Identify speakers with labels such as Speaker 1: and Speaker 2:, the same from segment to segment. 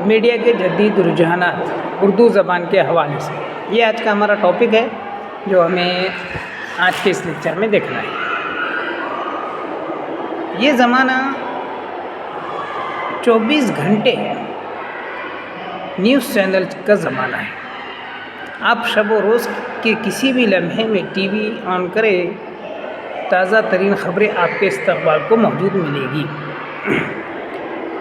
Speaker 1: Media کے جدید رجحانات اردو زبان کے حوالے سے، یہ آج کا ہمارا ٹاپک ہے جو ہمیں آج کے اس لیکچر میں دیکھنا ہے۔ یہ زمانہ 24 گھنٹے نیوز چینل کا زمانہ ہے۔ آپ شب و روز کے کسی بھی لمحے میں ٹی وی آن کرے، تازہ ترین خبریں آپ کے استقبال کو موجود ملے گی۔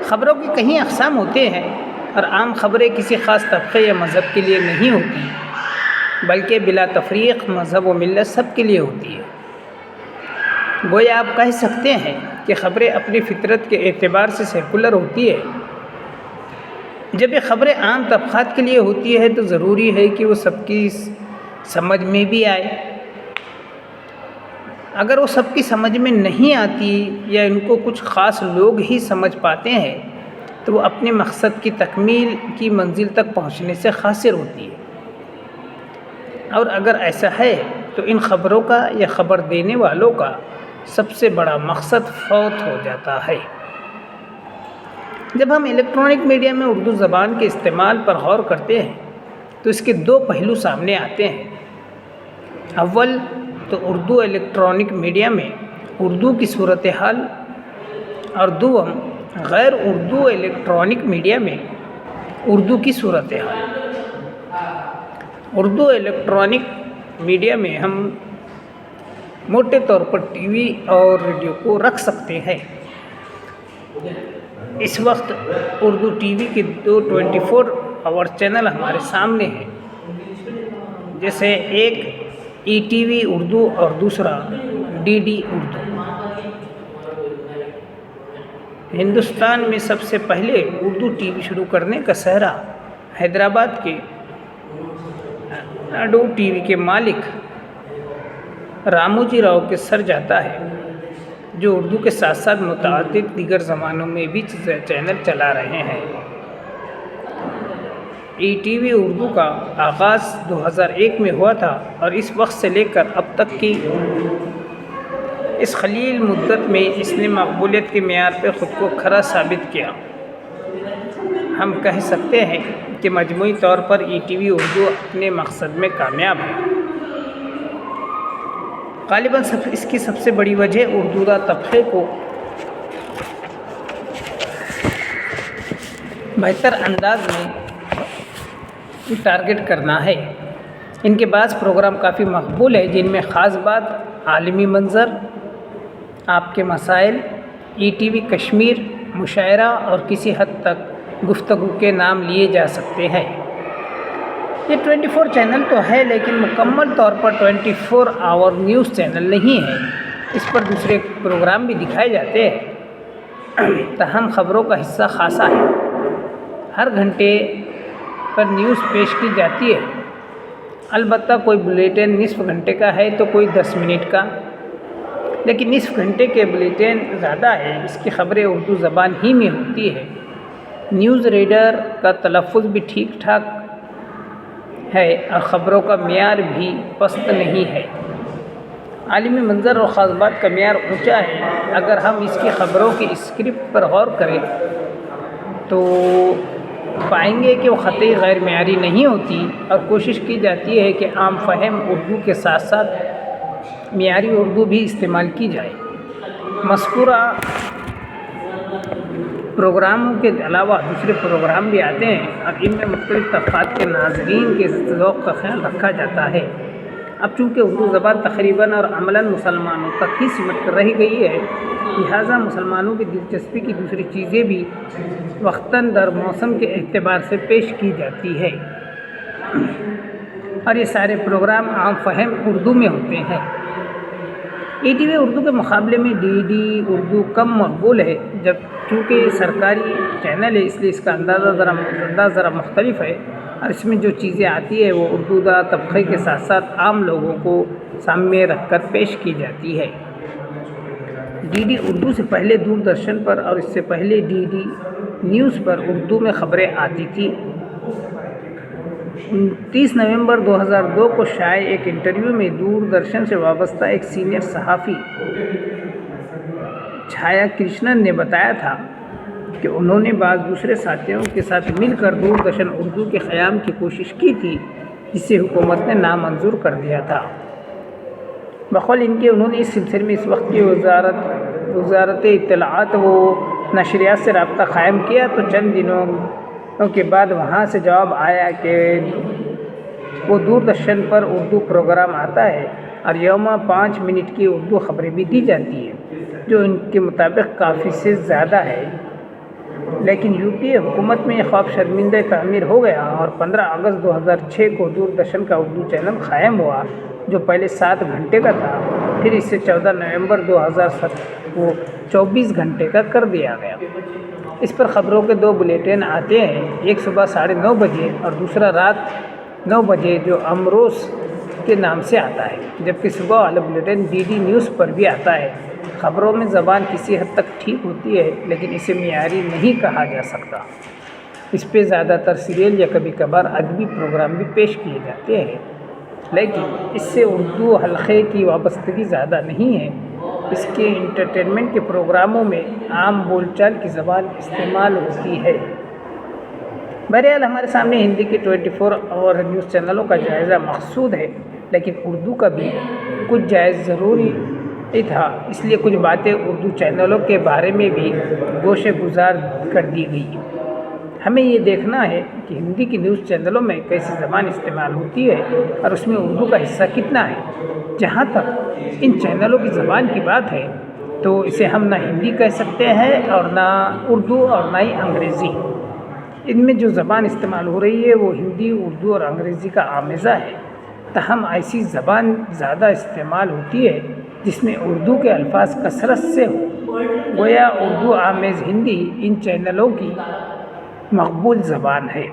Speaker 1: خبروں کی کئی اقسام ہوتے ہیں اور عام خبریں کسی خاص طبقے یا مذہب کے لیے نہیں ہوتی، بلکہ بلا تفریق مذہب و ملت سب کے لیے ہوتی ہے۔ گویا آپ کہہ سکتے ہیں کہ خبریں اپنی فطرت کے اعتبار سے سیکولر ہوتی ہے۔ جب یہ خبریں عام طبقات کے لیے ہوتی ہے تو ضروری ہے کہ وہ سب کی سمجھ میں بھی آئے۔ اگر وہ سب کی سمجھ میں نہیں آتی یا ان کو کچھ خاص لوگ ہی سمجھ پاتے ہیں تو وہ اپنے مقصد کی تکمیل کی منزل تک پہنچنے سے قاصر ہوتی ہے۔ اور اگر ایسا ہے تو ان خبروں کا یا خبر دینے والوں کا سب سے بڑا مقصد فوت ہو جاتا ہے۔ جب ہم الیکٹرانک میڈیا میں اردو زبان کے استعمال پر غور کرتے ہیں تو اس کے دو پہلو سامنے آتے ہیں۔ اول تو اردو الیکٹرانک میڈیا میں اردو کی صورتحال، اور دوم غیر اردو الیکٹرانک میڈیا میں اردو کی صورتحال۔ اردو الیکٹرانک میڈیا میں ہم موٹے طور پر ٹی وی اور ریڈیو کو رکھ سکتے ہیں۔ اس وقت اردو ٹی وی کے دو 24 آور چینل ہمارے سامنے ہیں، جیسے ایک ای ٹی وی اردو اور دوسرا ڈی ڈی اردو۔ ہندوستان میں سب سے پہلے اردو ٹی وی شروع کرنے کا سہرا حیدرآباد کے ناڈو ٹی وی کے مالک راموجی راؤ کے سر جاتا ہے، جو اردو کے ساتھ ساتھ متعدد دیگر زبانوں میں بھی چینل چلا رہے ہیں۔ ای ٹی وی اردو کا آغاز 2001 میں ہوا تھا اور اس وقت سے لے کر اب تک کی اس قلیل مدت میں اس نے مقبولیت کے معیار پہ خود کو کھرا ثابت کیا۔ ہم کہہ سکتے ہیں کہ مجموعی طور پر ای ٹی وی اردو اپنے مقصد میں کامیاب ہے۔ غالباً اس کی سب سے بڑی وجہ اردودہ طبقے کو بہتر انداز میں ٹارگٹ کرنا ہے۔ ان کے بعض پروگرام کافی مقبول ہیں، جن میں خاص بات عالمی منظر، آپ کے مسائل، ای ٹی وی کشمیر، مشاعرہ اور کسی حد تک گفتگو کے نام لیے جا سکتے ہیں۔ یہ 24 چینل تو ہے لیکن مکمل طور پر 24 آور نیوز چینل نہیں ہے۔ اس پر دوسرے پروگرام بھی دکھائے جاتے ہیں، تاہم خبروں کا حصہ خاصا ہے۔ ہر گھنٹے پر نیوز پیش کی جاتی ہے، البتہ کوئی بلیٹن نصف گھنٹے کا ہے تو کوئی 10 منٹ کا، لیکن نصف گھنٹے کے بلیٹن زیادہ ہے۔ اس کی خبریں اردو زبان ہی میں ہوتی ہے۔ نیوز ریڈر کا تلفظ بھی ٹھیک ٹھاک ہے اور خبروں کا معیار بھی پست نہیں ہے۔ عالمی منظر اور خاص بات کا معیار اونچا ہے۔ اگر ہم اس کی خبروں کی اسکرپٹ پر غور کریں تو پائیں گے کہ وہ قطعی غیر معیاری نہیں ہوتی اور کوشش کی جاتی ہے کہ عام فہم اردو کے ساتھ ساتھ معیاری اردو بھی استعمال کی جائے۔ مذکورہ پروگراموں کے علاوہ دوسرے پروگرام بھی آتے ہیں اور ان میں مختلف طبقات کے ناظرین کے ذوق کا خیال رکھا جاتا ہے۔ اب چونکہ اردو زبان تقریباً اور عملاً مسلمانوں تک ہی سمٹ کر رہ گئی ہے، لہٰذا مسلمانوں کی دلچسپی کی دوسری چیزیں بھی وقتاً در موسم کے اعتبار سے پیش کی جاتی ہے، اور یہ سارے پروگرام عام فہم اردو میں ہوتے ہیں۔ ای ٹی وی اردو کے مقابلے میں ڈی ڈی اردو کم مقبول ہے، جب چونکہ سرکاری چینل ہے اس لیے اس کا انداز ذرا مختلف ہے اور اس میں جو چیزیں آتی ہے وہ اردودہ طبقے کے ساتھ ساتھ عام لوگوں کو سامنے رکھ کر پیش کی جاتی ہے۔ ڈی ڈی اردو سے پہلے دوردرشن پر اور اس سے پہلے ڈی ڈی نیوز پر اردو میں خبریں آتی تھیں۔ 29 نومبر 2002 کو شائع ایک انٹرویو میں دوردرشن سے وابستہ ایک سینئر صحافی چھایا کرشنن نے بتایا تھا کہ انہوں نے بعض دوسرے ساتھیوں کے ساتھ مل کر دوردرشن اردو کے قیام کی کوشش کی تھی، جسے حکومت نے نامنظور کر دیا تھا۔ بقول ان کے انہوں نے اس سلسلے میں اس وقت کی وزارت اطلاعات و نشریات سے رابطہ قائم کیا تو چند دنوں کے بعد وہاں سے جواب آیا کہ وہ دوردرشن پر اردو پروگرام آتا ہے اور یومیہ 5 منٹ کی اردو خبریں بھی دی جاتی ہیں، جو ان کے مطابق کافی سے زیادہ ہے۔ لیکن یو پی اے حکومت میں یہ خواب شرمندہ تعمیر ہو گیا اور 15 اگست 2006 کو دوردرشن کا اردو چینل قائم ہوا، جو پہلے 7 گھنٹے کا تھا، پھر اسے 14 نومبر 2007 کو 24 گھنٹے کا کر دیا گیا۔ اس پر خبروں کے 2 بلیٹن آتے ہیں، ایک صبح 9:30 بجے اور دوسرا رات 9 بجے، جو امروز کے نام سے آتا ہے، جبکہ صبح والا بلیٹن ڈی ڈی نیوز پر بھی آتا ہے۔ خبروں میں زبان کسی حد تک ٹھیک ہوتی ہے، لیکن اسے معیاری نہیں کہا جا سکتا۔ اس پہ زیادہ تر سیریل یا کبھی کبھار ادبی پروگرام بھی پیش کیے جاتے ہیں، لیکن اس سے اردو حلقے کی وابستگی زیادہ نہیں ہے۔ اس کے انٹرٹینمنٹ کے پروگراموں میں عام بول چال کی زبان استعمال ہوتی ہے۔ بہرحال ہمارے سامنے ہندی کے 24 آور نیوز چینلوں کا جائزہ مقصود ہے، لیکن اردو کا بھی کچھ جائز ضروری تھا، اس لیے کچھ باتیں اردو چینلوں کے بارے میں بھی گوشے گزار کر دی گئی۔ ہمیں یہ دیکھنا ہے کہ ہندی کی نیوز چینلوں میں کیسی زبان استعمال ہوتی ہے اور اس میں اردو کا حصہ کتنا ہے۔ جہاں تک ان چینلوں کی زبان کی بات ہے تو اسے ہم نہ ہندی کہہ سکتے ہیں اور نہ اردو اور نہ ہی انگریزی۔ ان میں جو زبان استعمال ہو رہی ہے وہ ہندی، اردو اور انگریزی کا آمیزہ ہے۔ تاہم ایسی زبان زیادہ استعمال ہوتی ہے جس میں اردو کے الفاظ کثرت سے ہو، گویا اردو آمیز ہندی ان چینلوں کی مقبول زبان ہے۔